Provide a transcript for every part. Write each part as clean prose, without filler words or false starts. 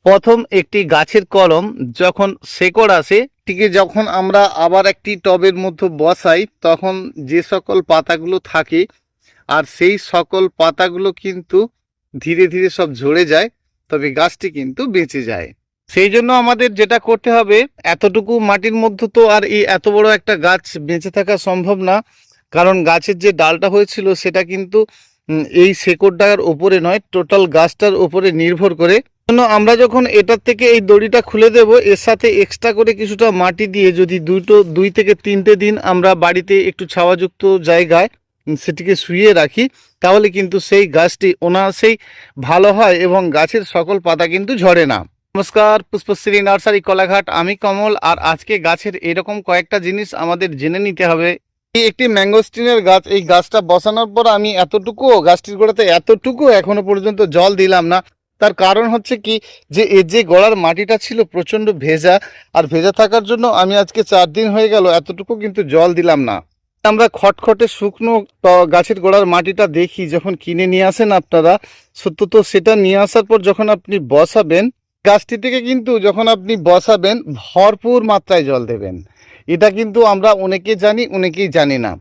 প্রথম একটি গাছের কলম যখন শেকড় আসে, টিকে যখন আমরা আবার একটি টবের মধ্যে বসাই, তখন যে সকল পাতাগুলো থাকে আর সেই সকল পাতাগুলো কিন্তু ধীরে ধীরে সব ঝরে যায়, তবে গাছটি কিন্তু বেঁচে যায়। সেই জন্য আমাদের যেটা করতে হবে, এতটুকু মাটির মধ্যে তো আর এই এত বড় একটা গাছ বেঁচে থাকা সম্ভব না, কারণ গাছের যে ডালটা হয়েছিল সেটা কিন্তু এই শেকড়টার উপরে নয়, টোটাল গাছটার উপরে নির্ভর করে। জন্য আমরা যখন এটার থেকে এই দড়িটা খুলে দেব, এর সাথে এক্সট্রা করে কিছুটা মাটি দিয়ে যদি 2 থেকে 3টে দিন আমরা বাড়িতে একটু ছাওয়াযুক্ত জায়গায় সেটিকে শুইয়ে রাখি, তাহলে কিন্তু সেই গাছটি অনায়াসেই ভালো হয় এবং গাছের সকল পাতা কিন্তু ঝরে না। নমস্কার, পুষ্পশ্রী নার্সারি কোলাঘাট, আমি কমল। আর আজকে গাছের এরকম কয়েকটা জিনিস আমাদের জেনে নিতে হবে। এই একটি ম্যাঙ্গোস্টিনের গাছ, এই গাছটা বসানোর পর আমি গাছটির গোড়াতে এতটুকু এখনো পর্যন্ত জল দিলাম না। তার কারণ হচ্ছে কি, যে এর যে গোড়ার মাটিটা ছিল প্রচণ্ড ভেজা, আর ভেজা থাকার জন্য আমি আজকে 4 দিন হয়ে গেল এতটুকু কিন্তু জল দিলাম না। আমরা খটখটে শুকনো গাছের গোড়ার মাটিটা দেখি যখন কিনে নিয়ে আসেন আপনারা, সত্য তো সেটা নিয়ে আসার পর যখন আপনি বসাবেন গাছটি থেকে, কিন্তু যখন আপনি বসাবেন ভরপুর মাত্রায় জল দেবেন। এটা কিন্তু আমরা অনেকে জানি, অনেকেই জানি না।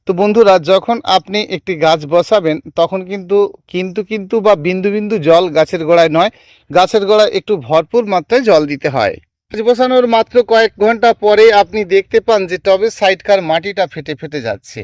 তো বন্ধুরা, যখন আপনি একটি গাছ বসাবেন তখন কিন্তু কিন্তু কিন্তু বা বিন্দু বিন্দু জল গাছের গোড়ায় নয়, গাছের গোড়ায় একটু ভরপুর মাত্রায় জল দিতে হয়। গাছ বসানোর মাত্র কয়েক ঘন্টা পরে আপনি দেখতে পান যে টবের সাইডকার মাটিটা ফেটে ফেটে যাচ্ছে।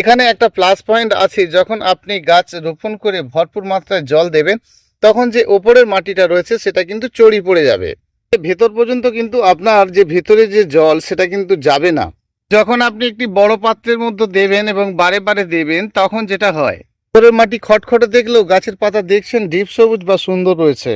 এখানে একটা প্লাস পয়েন্ট আছে, যখন আপনি গাছ রোপণ করে ভরপুর মাত্রায় জল দেবেন তখন যে ওপরের মাটিটা রয়েছে সেটা কিন্তু চড়ি পড়ে যাবে, ভেতর পর্যন্ত কিন্তু আপনার যে ভেতরে যে জল সেটা কিন্তু যাবে না। যখন আপনি একটি বড় পাত্রের মধ্যে দেবেন এবং বারে বারে দেবেন, তখন যেটা হয়, ভেতরের মাটি খটখটে দেখলেও গাছের পাতা দেখছেন ডিপ সবুজ বা সুন্দর রয়েছে,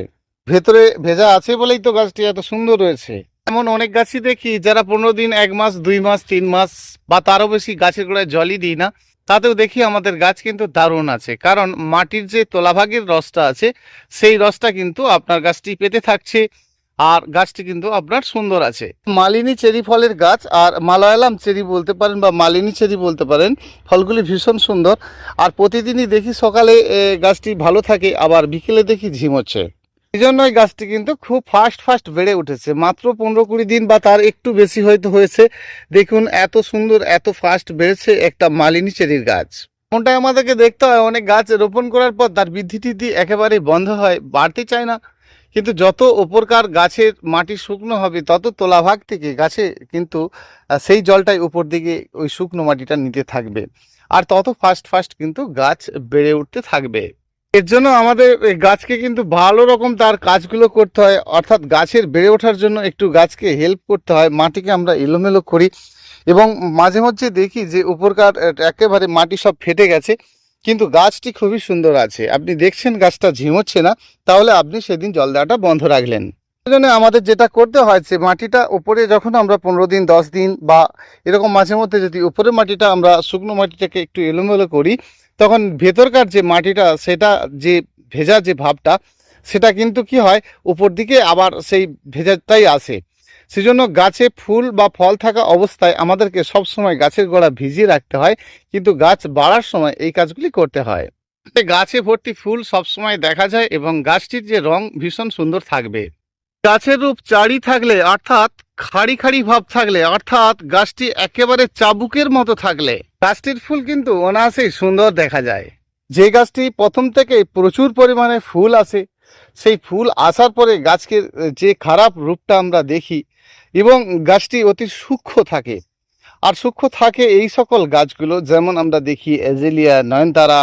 ভেতরে ভেজা আছে বলেই তো গাছটি এত সুন্দর রয়েছে। এমন অনেক গাছই দেখি যারা 15 দিন, 1 মাস, 2 মাস, 3 মাস বা তারও বেশি গাছের গোড়ায় জলই দিই না, তাতেও দেখি আমাদের গাছ কিন্তু দারুণ আছে, কারণ মাটির যে তলাভাগের রসটা আছে সেই রসটা কিন্তু আপনার গাছটি পেতে থাকছে, আর গাছটি কিন্তু আপনার সুন্দর আছে। মালিনী চেরি ফলের গাছ, আর মালয়ালাম চেরি বলতে পারেন বা মালিনী চেরি বলতে পারেন, ফলগুলি ভীষণ সুন্দর। আর প্রতিদিনই দেখি সকালে গাছটি ভালো থাকে, আবার বিকেলে দেখি ঝিমোচ্ছে। এই জন্যই গাছটি কিন্তু খুব ফাস্ট ফাস্ট বেড়ে উঠেছে। মাত্র 15-20 দিন বা তার একটু বেশি হয়তো হয়েছে, দেখুন এত সুন্দর এত ফাস্ট বেড়েছে একটা মালিনী চেরির গাছ। এমনটাই আমাদেরকে দেখতে হয়, অনেক গাছ রোপণ করার পর তার বৃদ্ধি টিদ্ধি একেবারেই বন্ধ হয়, বাড়তে চায় না। কিন্তু যত ওপরকার গাছের মাটি শুকনো হবে, তত তলাভাগ থেকে গাছে কিন্তু সেই জলটাই উপর দিকে ওই শুকনো মাটিটা নিতে থাকবে, আর তত ফাস্ট ফাস্ট কিন্তু গাছ বেড়ে উঠতে থাকবে। এর জন্য আমাদের এই গাছকে কিন্তু ভালো রকম তার কাজগুলো করতে হয়, অর্থাৎ গাছের বেড়ে ওঠার জন্য একটু গাছকে হেল্প করতে হয়। মাটিকে আমরা এলোমেলো করি এবং মাঝে মধ্যে দেখি যে উপরকার একেবারে মাটি সব ফেটে গেছে, কিন্তু গাছটি খুবই সুন্দর আছে। আপনি দেখছেন গাছটা ঝিমোচ্ছে না, তাহলে আপনি সেদিন জল দেওয়াটা বন্ধ রাখলেন। সেই জন্য আমাদের যেটা করতে হয়, যে মাটিটা উপরে যখন আমরা 15 দিন, 10 দিন বা এরকম মাঝে মধ্যে যদি উপরের মাটিটা আমরা শুকনো মাটিটাকে একটু এলোমেলো করি, তখন ভেতরকার যে মাটিটা সেটা যে ভেজা যে ভাবটা সেটা কিন্তু কি হয়, উপর দিকে আবার সেই ভেজাটাই আসে। সেজন্য গাছে ফুল বা ফল থাকা অবস্থায় আমাদেরকে সব সময় গাছের গোড়া ভিজিয়ে রাখতে হয়, কিন্তু গাছ বাড়ার সময় এই কাজগুলি করতে হয়। গাছে ভর্তি ফুল সব সময় দেখা যায় এবং গাছটির যে রং ভীষণ সুন্দর থাকবে। গাছের রূপ চারি থাকলে, অর্থাৎ খাড়ি খাড়ি ভাব থাকলে, অর্থাৎ গাছটি একেবারে চাবুকের মতো থাকলে গাছটির ফুল কিন্তু অনায়াসেই সুন্দর দেখা যায়। যে গাছটি প্রথম থেকে প্রচুর পরিমাণে ফুল আসে, সেই ফুল আসার পরে গাছকে যে খারাপ রূপটা আমরা দেখি, এবং গাছটি অতি সূক্ষ্ম থাকে। আর সূক্ষ্ম থাকে এই সকল গাছগুলো, যেমন আমরা দেখি অ্যাজেলিয়া, নয়নতারা,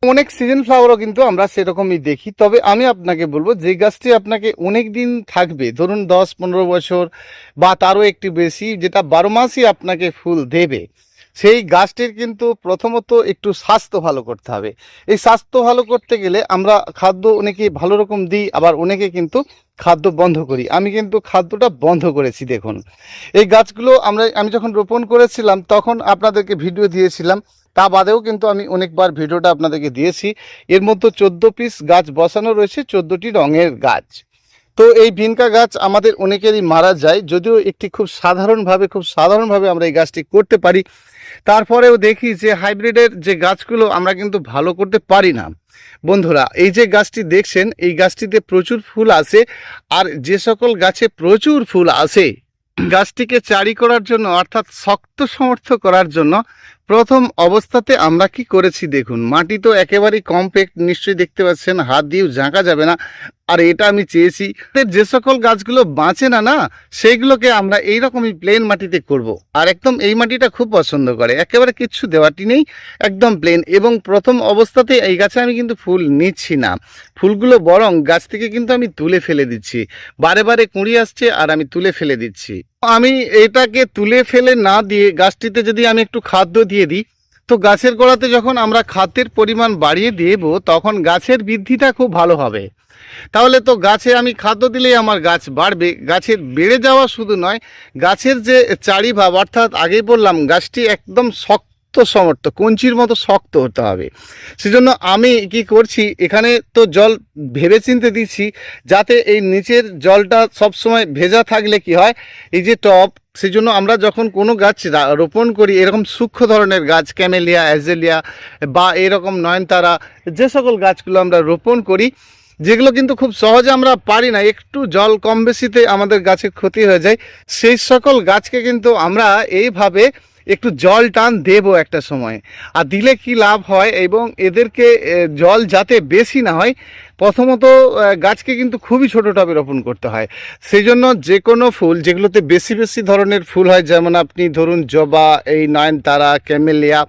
অনেক সিজন ফ্লাওয়ারও কিন্তু আমরা সেরকমই দেখি। তবে আমি আপনাকে বলবো, যে গাছটি আপনাকে অনেক দিন থাকবে, ধরুন 10-15 বছর বা তারও একটু বেশি, যেটা 12 মাসই আপনাকে ফুল দেবে, সেই গাছটির কিন্তু প্রথমত একটু স্বাস্থ্য ভালো করতে হবে। এই স্বাস্থ্য ভালো করতে গেলে আমরা খাদ্য অনেকে ভালো রকম দিই, আবার অনেকে কিন্তু খাদ্য বন্ধ করি। আমি কিন্তু খাদ্যটা বন্ধ করেছি। দেখুন, এই গাছগুলো আমি যখন রোপণ করেছিলাম তখন আপনাদেরকে ভিডিও দিয়েছিলাম, তা বাদেও কিন্তু আমি অনেকবার ভিডিওটা আপনাদেরকে দিয়েছি। এর মধ্যে 14 পিস গাছ বসানো রয়েছে, 14টি রঙের গাছ। তো এই ভিনকা গাছ আমাদের অনেকেরই মারা যায়, যদিও একটি খুব সাধারণভাবে আমরা এই গাছটি করতে পারি। তারপরেও দেখি যে হাইব্রিডের যে গাছগুলো আমরা কিন্তু ভালো করতে পারি না। বন্ধুরা, এই যে গাছটি দেখছেন, এই গাছটিতে প্রচুর ফুল আসে, আর যে সকল গাছে প্রচুর ফুল আসে গাছটিকে চারি করার জন্য অর্থাৎ শক্ত সমর্থ করার জন্য প্রথম অবস্থাতে আমরা কি করেছি দেখুন। মাটি তো একেবারেই কমপ্যাক্ট, নিশ্চয়ই দেখতে পাচ্ছেন, হাত দিয়েও ঝাঁকা যাবে না। আর এটা আমি চেয়েছি যে সকল গাছগুলো বাঁচে না সেইগুলোকে আমরা এইরকমই প্লেন মাটিতে করব। আর একদম এই মাটিটা খুব পছন্দ করে, একেবারে কিচ্ছু দেওয়াটি নেই, একদম প্লেন। এবং প্রথম অবস্থাতে এই গাছে আমি কিন্তু ফুল নিচ্ছি না, ফুলগুলো বরং গাছ থেকে কিন্তু আমি তুলে ফেলে দিচ্ছি। বারে বারে কুঁড়ি আসছে আর আমি তুলে ফেলে দিচ্ছি। আমি এটাকে তুলে ফেলে না দিয়ে গাছটিতে যদি আমি একটু খাদ্য দিয়ে দিই, তো গাছের গোড়াতে যখন আমরা খাদ্যের পরিমাণ বাড়িয়ে দেব তখন গাছের বৃদ্ধিটা খুব ভালো হবে। তাহলে তো গাছে আমি খাদ্য দিলেই আমার গাছ বাড়বে। গাছের বেড়ে যাওয়া শুধু নয়, গাছের যে চারিভাব, অর্থাৎ আগেই বললাম গাছটি একদম শক্ত সমর্থ, কঞ্চির মতো শক্ত হতে হবে। সেজন্য আমি কি করছি, এখানে তো জল ভেবেচিন্তে দিচ্ছি, যাতে এই নিচের জলটা সবসময় ভেজা থাকলে কি হয়, এই যে টব, সেজন্য আমরা যখন কোনো গাছ রোপণ করি, এরকম সূক্ষ্ম ধরনের গাছ, ক্যামেলিয়া, অ্যাজেলিয়া বা এরকম নয়নতারা, যে সকল গাছগুলো আমরা রোপণ করি, যেগুলো কিন্তু খুব সহজে আমরা পারি না, একটু জল কম বেশিতে আমাদের গাছের ক্ষতি হয়ে যায়, সেই সকল গাছকে কিন্তু আমরা এইভাবে একটু জল টান দেব একটা সময়। আর দিলে কি লাভ হয়, এবং এদেরকে জল যাতে বেশি না হয়, প্রথমত গাছকে কিন্তু খুবই ছোটো টবে রোপণ করতে হয়। সেই জন্য যে কোনো ফুল যেগুলোতে বেশি বেশি ধরনের ফুল হয়, যেমন আপনি ধরুন জবা, এই নয়নতারা, ক্যামেলিয়া,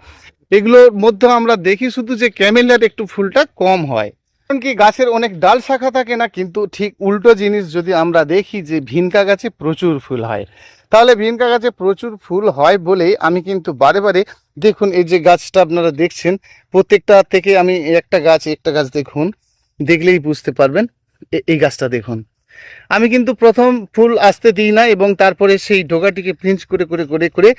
এগুলোর মধ্যে আমরা দেখি শুধু যে ক্যামেলিয়ার একটু ফুলটা কম হয়, কারণ কি গাছের অনেক ডাল শাখা থাকে না। কিন্তু ঠিক উল্টো জিনিস যদি আমরা দেখি যে ভিনকা গাছে প্রচুর ফুল হয়, তাহলে ভিনকা গাছে প্রচুর ফুল হয় বলেই আমি কিন্তু বারে বারে, দেখুন এই যে গাছটা আপনারা দেখছেন, প্রত্যেকটা থেকে আমি একটা গাছ দেখুন, দেখলেই বুঝতে পারবেন। এই গাছটা দেখুন, আমি কিন্তু প্রথম ফুল আসতে দিই না, এবং তারপরে সেই ডোগাটিকে পিঞ্চ করে করে করে করে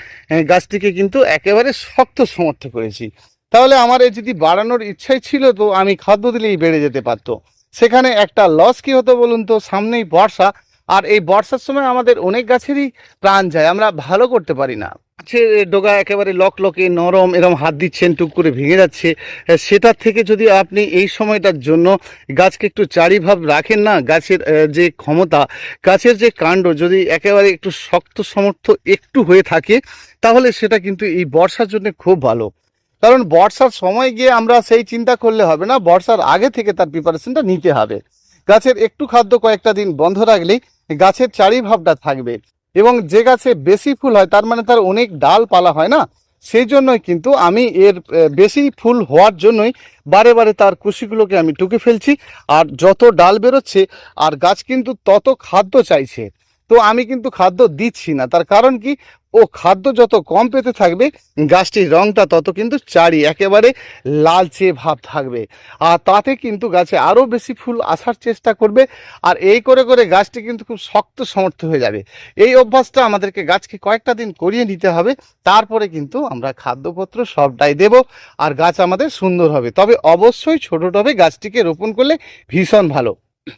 গাছটিকে কিন্তু একেবারে শক্ত সমর্থ করেছি। তাহলে আমার এই যদি বাড়ানোর ইচ্ছাই ছিল, তো আমি খাদ্য দিলেই বেড়ে যেতে পারতো। সেখানে একটা লস কি হতো বলুন তো, সামনেই বর্ষা, আর এই বর্ষার সময় আমাদের অনেক গাছেরই প্রাণ যায়, আমরা ভালো করতে পারি না। সে ডোগা একেবারে লকলকে নরম, এরম হাত দিচ্ছেন টুক করে ভেঙে যাচ্ছে, সেটার থেকে যদি আপনি এই সময়টার জন্য গাছকে একটু চারিভাব রাখেন না, গাছের যে ক্ষমতা, গাছের যে কাণ্ড যদি একেবারে একটু শক্ত সমর্থ একটু হয়ে থাকে, তাহলে সেটা কিন্তু এই বর্ষার জন্য খুব ভালো। কারণ বর্ষার সময় গিয়ে আমরা সেই চিন্তা করলে হবে না, বর্ষার আগে থেকে তার প্রিপারেশনটা নিতে হবে। গাছের একটু খাদ্য কয়েকটা দিন বন্ধ রাখলেই গাছের চারিভাবটা থাকবে। এবং যে গাছে বেশি ফুল হয়, তার মানে তার অনেক ডালপালা হয় না, সেই জন্যই কিন্তু আমি এর বেশি ফুল হওয়ার জন্যই বারে বারে তার কুশিগুলোকে আমি টুকে ফেলছি। আর যত ডাল বেরোচ্ছে আর গাছ কিন্তু তত খাদ্য চাইছে, তো আমি কিন্তু খাদ্য দিচ্ছি না। তার কারণ কি, ও খাদ্য যত কম পেতে থাকবে, গাছটির রঙটা তত কিন্তু চারি একেবারে লালচে ভাব থাকবে, আর তাতে কিন্তু গাছে আরও বেশি ফুল আসার চেষ্টা করবে। আর এই করে করে গাছটি কিন্তু খুব শক্ত সমর্থ হয়ে যাবে। এই অভ্যাসটা আমাদেরকে গাছকে কয়েকটা দিন করিয়ে নিতে হবে, তারপরে কিন্তু আমরা খাদ্যপত্র সবটাই দেব, আর গাছ আমাদের সুন্দর হবে। তবে অবশ্যই ছোটো টবে গাছটিকে রোপণ করলে ভীষণ ভালো।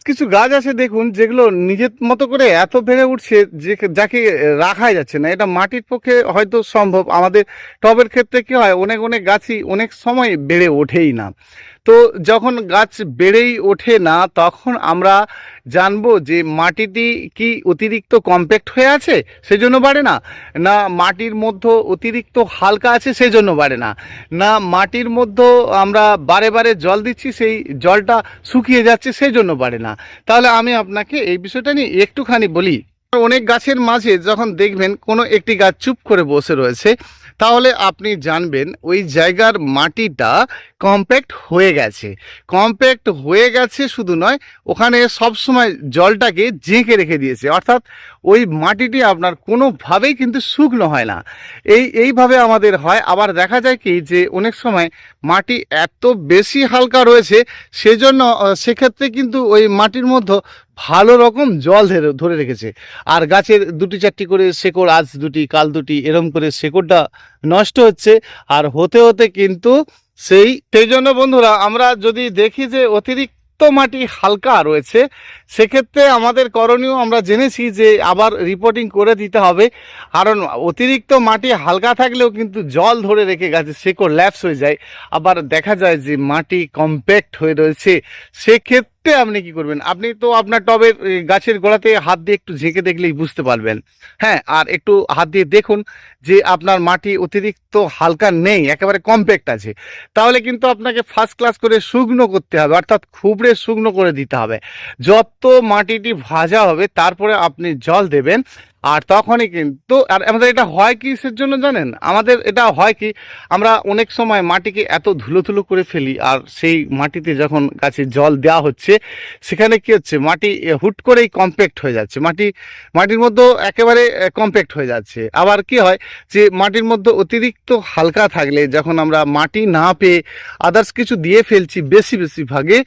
কিছু গাছ আছে দেখুন, যেগুলো নিজের মতো করে এত বেড়ে উঠছে যে যাকে রাখাই যাচ্ছে না। এটা মাটির পক্ষে হয়তো সম্ভব, আমাদের টবের ক্ষেত্রে কি হয়, অনেক অনেক গাছই অনেক সময় বেড়ে ওঠেই না। তো যখন গাছ বেড়েই ওঠে না, তখন আমরা জানবো যে মাটিটি কি অতিরিক্ত কম্প্যাক্ট হয়ে আছে সেজন্য বাড়ে না, না মাটির মধ্যে অতিরিক্ত হালকা আছে সেই জন্য বাড়ে না, না মাটির মধ্যে আমরা বারে বারে জল দিচ্ছি, সেই জলটা শুকিয়ে যাচ্ছে সেই জন্য বাড়ে না। তাহলে আমি আপনাকে এই বিষয়টা নিয়ে একটুখানি বলি। অনেক গাছের মাঝে যখন দেখবেন কোনো একটি গাছ চুপ করে বসে রয়েছে, তাহলে আপনি জানবেন ওই জায়গার মাটিটা কম্প্যাক্ট হয়ে গেছে। কম্প্যাক্ট হয়ে গেছে শুধু নয়, ওখানে সবসময় জলটাকে জেঁকে রেখে দিয়েছে, অর্থাৎ ওই মাটিটি আপনার কোনোভাবেই কিন্তু শুকনো হয় না। এইভাবে আমাদের হয়। আবার দেখা যায় কি যে অনেক সময় মাটি এত বেশি হালকা রয়েছে, সেজন্য সেক্ষেত্রে কিন্তু ওই মাটির মধ্যে ভালো রকম জল ধরে রেখেছে, আর গাছের দুটি চারটি করে শেকড়, আজ দুটি কাল দুটি, এরম করে শেকড়টা নষ্ট হচ্ছে, আর হতে হতে কিন্তু সেই জন্য বন্ধুরা আমরা যদি দেখি যে অতিরিক্ত মাটি হালকা রয়েছে, সেক্ষেত্রে আমাদের করণীয় আমরা জেনেছি যে আবার রিপোর্টিং করে দিতে হবে। কারণ অতিরিক্ত মাটি হালকা থাকলেও কিন্তু জল ধরে রেখে গাছে শেকড় ল্যাপস হয়ে যায়, আবার দেখা যায় যে মাটি কম্প্যাক্ট হয়ে রয়েছে। সেক্ষেত্রে আপনি কি করবেন, আপনি তো আপনার টবের গাছের গোড়াতে হাত দিয়ে একটু ঝেঁকে দেখলেই বুঝতে পারবেন। হ্যাঁ, আর একটু হাত দিয়ে দেখুন যে আপনার মাটি অতিরিক্ত হালকা নেই, একেবারে কম্প্যাক্ট আছে। তাহলে কিন্তু আপনাকে ফার্স্ট ক্লাস করে শুকনো করতে হবে, অর্থাৎ খুবড়ে শুকনো করে দিতে হবে। যত মাটিটি ভাজা হবে তারপরে আপনি জল দেবেন। আর তখনই কিন্তু, আর আমাদের এটা হয় কিসের জন্য জানেন, আমাদের এটা হয় কি, আমরা অনেক সময় মাটিকে এত ধুলো ধুলো করে ফেলি, আর সেই মাটিতে যখন গাছে জল দেওয়া হচ্ছে সেখানে কি হচ্ছে, মাটি হুট করেই কম্প্যাক্ট হয়ে যাচ্ছে, মাটির মধ্যে একেবারে কম্প্যাক্ট হয়ে যাচ্ছে। আবার কি হয় যে মাটির মধ্যে অতিরিক্ত হালকা থাকলে, যখন আমরা মাটি না পেয়ে আদার্স কিছু দিয়ে ফেলছি বেশি ভাগে,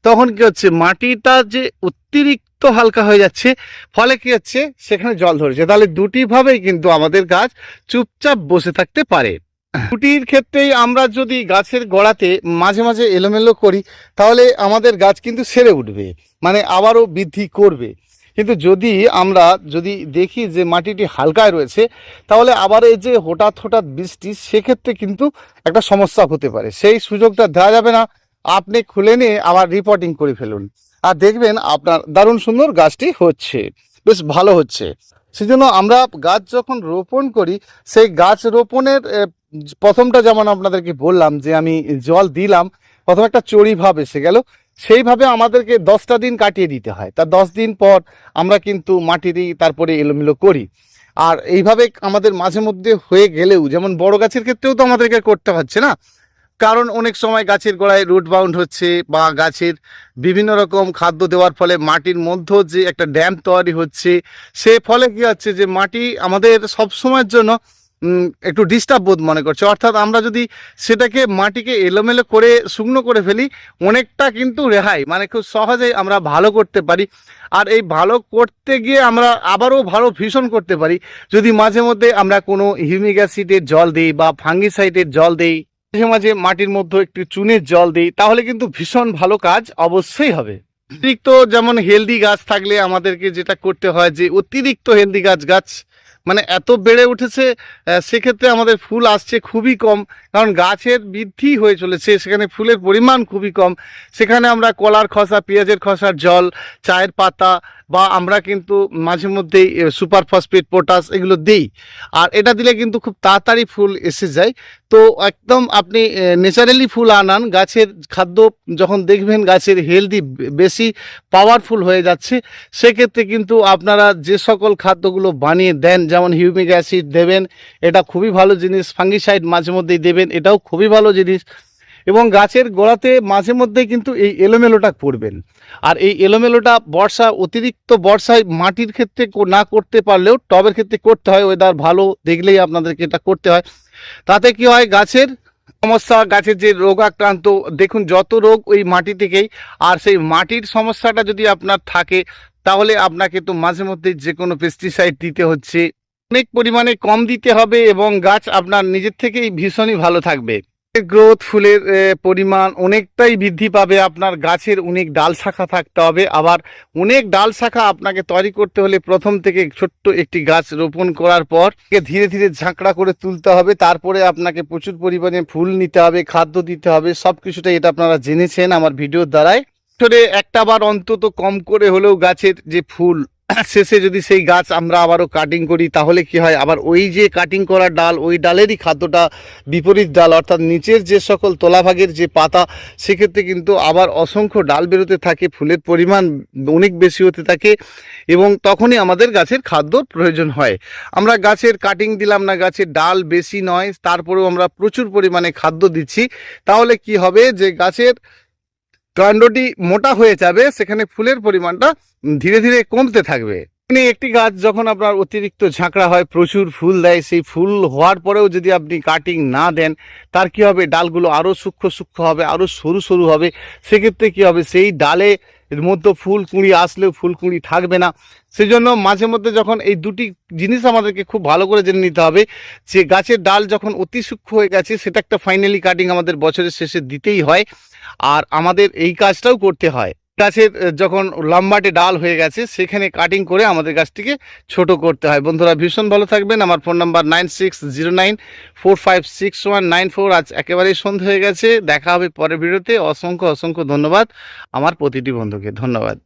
তখন কি হচ্ছে, মাটিটা যে অতিরিক্ত হালকা হয়ে যাচ্ছে, ফলে কি হচ্ছে, সেখানে জল ধরেছে। তাহলে দুটি ভাবেই কিন্তু আমাদের গাছ চুপচাপ বসে থাকতে পারে। দুটির ক্ষেত্রেই আমরা যদি গাছের গোড়াতে মাঝে মাঝে এলোমেলো করি, তাহলে আমাদের গাছ কিন্তু সেরে উঠবে, মানে আবারও বৃদ্ধি করবে। কিন্তু আমরা যদি দেখি যে মাটিটি হালকায় রয়েছে, তাহলে আবার এই যে হঠাৎ বৃষ্টি, সেক্ষেত্রে কিন্তু একটা সমস্যা হতে পারে। সেই সুযোগটা দেওয়া যাবে না। আপনি খুলে নিয়ে আবার রিপোর্টিং করে ফেলুন, আর দেখবেন আপনার দারুণ সুন্দর গাছটি হচ্ছে, বেশ ভালো হচ্ছে। সেজন্য আমরা গাছ যখন রোপণ করি, সেই গাছ রোপণের প্রথমটা যেমন আপনাদেরকে বললাম যে আমি জল দিলাম, প্রথম একটা চড়ি ভাব এসে গেল, সেইভাবে আমাদেরকে 10টা দিন কাটিয়ে দিতে হয়। তার 10 দিন পর আমরা কিন্তু মাটি দিই, তারপরে এলোমেলো করি। আর এইভাবে আমাদের মাঝে মধ্যে হয়ে গেলেও, যেমন বড় গাছের ক্ষেত্রেও তো আমাদেরকে করতে হচ্ছে না, কারণ অনেক সময় গাছের গোড়ায় রুট বাউন্ড হচ্ছে, বা গাছের বিভিন্ন রকম খাদ্য দেওয়ার ফলে মাটির মধ্যে যে একটা ড্যাম তৈরি হচ্ছে, সে ফলে কি হচ্ছে যে মাটি আমাদের সব সময়ের জন্য একটু ডিস্টার্ব বোধ মনে করছে। অর্থাৎ আমরা যদি সেটাকে মাটিকে এলোমেলো করে শুকনো করে ফেলি, অনেকটা কিন্তু রেহাই, মানে খুব সহজেই আমরা ভালো করতে পারি। আর এই ভালো করতে গিয়ে আমরা আবারও ভালো ভীষণ করতে পারি যদি মাঝে মধ্যে আমরা কোনো হিউমিক অ্যাসিডের জল দিই বা ফাঙ্গিসাইডের জল দিই, মাঝে মাঝে মাটির মধ্যে একটু চুনের জল দিই, তাহলে কিন্তু ভীষণ ভালো কাজ অবশ্যই হবে। অতিরিক্ত যেমন হেলদি গাছ থাকলে আমাদেরকে যেটা করতে হয়, যে অতিরিক্ত হেলদি গাছ মানে এত বেড়ে উঠেছে, সেক্ষেত্রে আমাদের ফুল আসছে খুবই কম, কারণ গাছের বৃদ্ধি হয়ে চলেছে, সেখানে ফুলের পরিমাণ খুবই কম। সেখানে আমরা কলার খোসা, পেঁয়াজের খোসার জল, চায়ের পাতা, বা আমরা কিন্তু মাঝে মধ্যেই সুপার ফসফেট, পটাশ এগুলো দিই। আর এটা দিলে কিন্তু খুব তাড়াতাড়ি ফুল এসে যায়। তো একদম আপনি ন্যাচারালি ফুল আনান। গাছের খাদ্য যখন দেখবেন গাছের হেলদি বেশি পাওয়ারফুল হয়ে যাচ্ছে, সেক্ষেত্রে কিন্তু আপনারা যে সকল খাদ্যগুলো বানিয়ে দেন, যেমন হিউমিক অ্যাসিড দেবেন, এটা খুবই ভালো জিনিস। ফাঙ্গিসাইড মাঝে মধ্যেই দেবেন, এটাও খুবই ভালো জিনিস। এবং গাছের গোড়াতে মাঝে মধ্যে কিন্তু এই এলোমেলোটা করবেন। আর এই এলোমেলোটা অতিরিক্ত বর্ষায় মাটির ক্ষেত্রে না করতে পারলেও টবের ক্ষেত্রে করতে হয়। ওয়েদার ভালো দেখলেই আপনাদেরকে এটা করতে হয়। তাতে কি হয়, গাছের সমস্যা, গাছের যে রোগাক্রান্ত, দেখুন যত রোগ ওই মাটি থেকেই। আর সেই মাটির সমস্যাটা যদি আপনার থাকে, তাহলে আপনাকে তো মাঝে মধ্যে যে কোনো পেস্টিসাইড দিতে হচ্ছে, অনেক পরিমাণে কম দিতে হবে, এবং গাছ আপনার নিজের থেকেই ভীষণই ভালো থাকবে। গ্রোথ, ফুলের পরিমাণ অনেকটাই বৃদ্ধি পাবে। আপনার গাছের অনেক ডাল শাখা থাকতে হবে। আবার অনেক ডাল শাখা আপনাকে তৈরি করতে হলে প্রথম থেকে ছোট্ট একটি গাছ রোপণ করার পর ধীরে ধীরে ঝাঁকড়া করে তুলতে হবে। তারপরে আপনাকে প্রচুর পরিমাণে ফুল নিতে হবে, খাদ্য দিতে হবে, সব কিছুটাই এটা আপনারা জেনেছেন আমার ভিডিওর দ্বারাই। একটা বার অন্তত কম করে হলেও গাছের যে ফুল শেষে যদি সেই গাছ আমরা আবারও কাটিং করি, তাহলে কি হয়, আবার ওই যে কাটিং করা ডাল, ওই ডালেরই খাদ্যটা বিপরীত ডাল, অর্থাৎ নিচের যে সকল তলাভাগের যে পাতা, সেক্ষেত্রে কিন্তু আবার অসংখ্য ডাল বেরোতে থাকে, ফুলের পরিমাণ অনেক বেশি হতে থাকে, এবং তখনই আমাদের গাছের খাদ্যর প্রয়োজন হয়। আমরা গাছের কাটিং দিলাম না, গাছের ডাল বেশি নয়, তারপরেও আমরা প্রচুর পরিমাণে খাদ্য দিচ্ছি, তাহলে কি হবে, যে গাছের কাণ্ডটি মোটা হয়ে যাবে, সেখানে ফুলের পরিমাণটা ধীরে ধীরে কমতে থাকবে। একটি গাছ যখন আপনার অতিরিক্ত ঝাঁকড়া হয়, প্রচুর ফুল দেয়, সেই ফুল হওয়ার পরেও যদি আপনি কাটিং না দেন, তার কি হবে, ডালগুলো আরও সূক্ষ্ম হবে, আরও সরু হবে। সেক্ষেত্রে কি হবে, সেই ডালে এর মধ্যে ফুল কুঁড়ি আসলেও ফুল কুঁড়ি থাকবে না। সেজন্য মাঝে মধ্যে যখন এই দুটি জিনিস আমাদেরকে খুব ভালো করে জেনে নিতে হবে, যে গাছের ডাল যখন অতি সূক্ষ্ম হয়ে গেছে, সেটা একটা ফাইনালি কাটিং আমাদের বছরের শেষে দিতেই হয়, আর আমাদের এই কাজটাও করতে হয়। গাছের যখন লম্বাটে ডাল হয়ে গেছে সেখানে কাটিং করে আমাদের গাছটিকে ছোট করতে হয়। বন্ধুরা ভীষণ ভালো থাকবেন। আমার ফোন নাম্বার 9609456194। আজ একেবারেই সন্ধ্যা হয়ে গেছে, দেখা হবে পরের ভিডিওতে। অসংখ্য অসংখ্য ধন্যবাদ আমার প্রতিটি বন্ধুকে, ধন্যবাদ।